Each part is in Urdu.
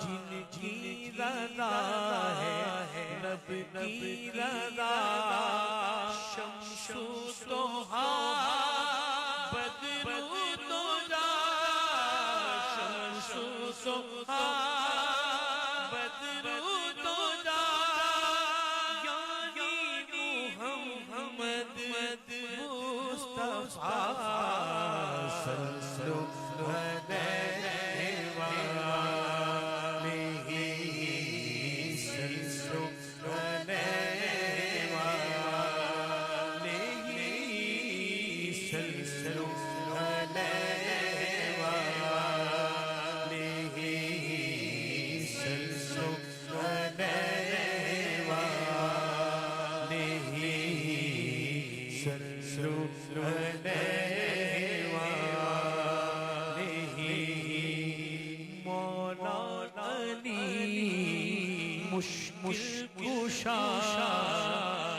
جن کی رضا ہے رب کی رضا شمس و ضحیٰ بدر تو جا شمس و ضحیٰ بدر تو جا یعنی محمد مصطفیٰ صلی اللہ مشکل کشا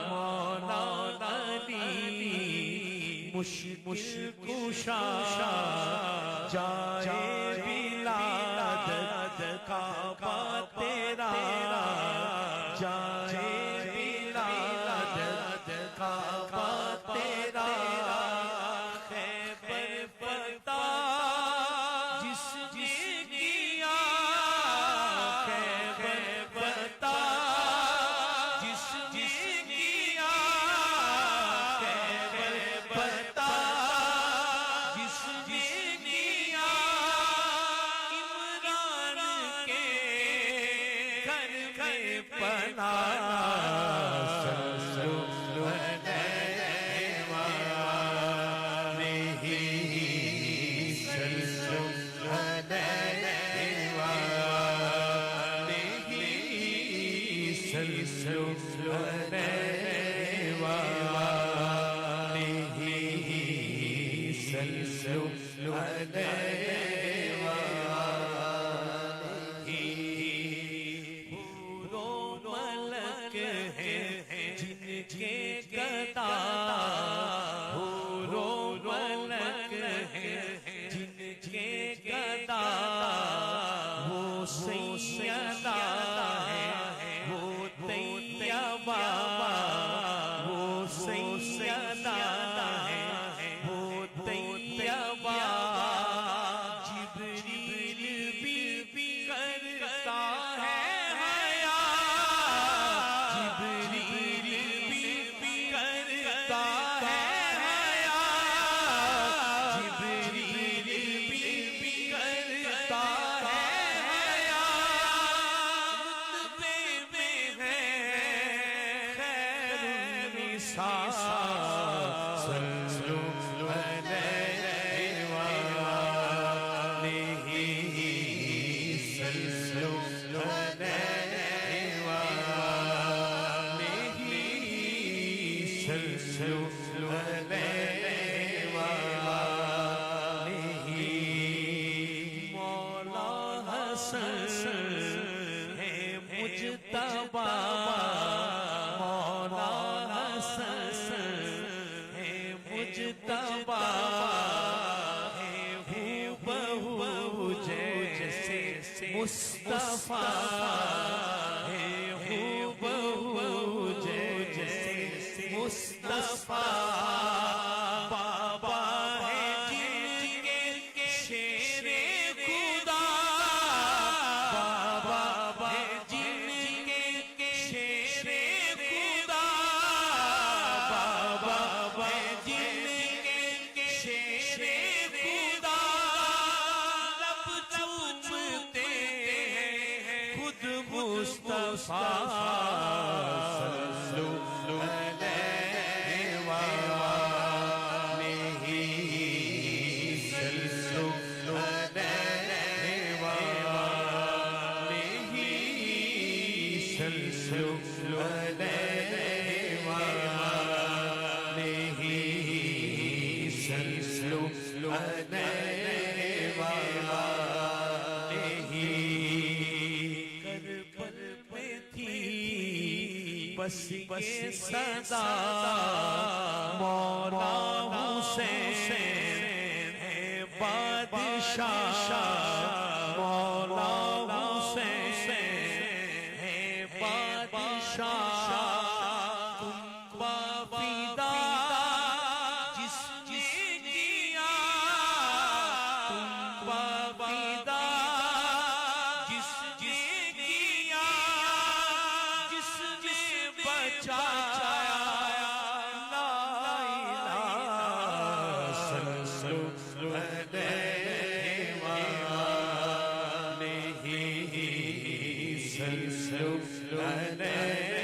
مولا علی مشکل کشا جائے ولادت کعبہ تیرا جائے ولادت کعبہ تیرا خیبر فتح جس نے کیا کے گدا حور و ملک ہیں جن کے گدا وہ سیدہ ہے وہ طیبہ وہ سیدہ ہے وہ طیبہ جبریل بھی کرتا ہے مجتبی مولا حسن ہے مجتبی ہے بہو جیسے مصطفیٰ ہے بہو جیسے مصطفیٰ بابا ہے جن کے شیر خدا بابا ہے جن کے شیر خدا بابا ہے جن کے شیر خدا لب چومتے ہیں خود مصطفیٰ سلسلو بس یہ صدا مولا حسین ہے بادشاہ، مولا حسین ہے بادشاہ، تم بافیدہ جس نے کیا، تم بافیدہ جس نے کیا، جس نے بچایا، لا الہ صلو علیہ وآلہ صلو علیہ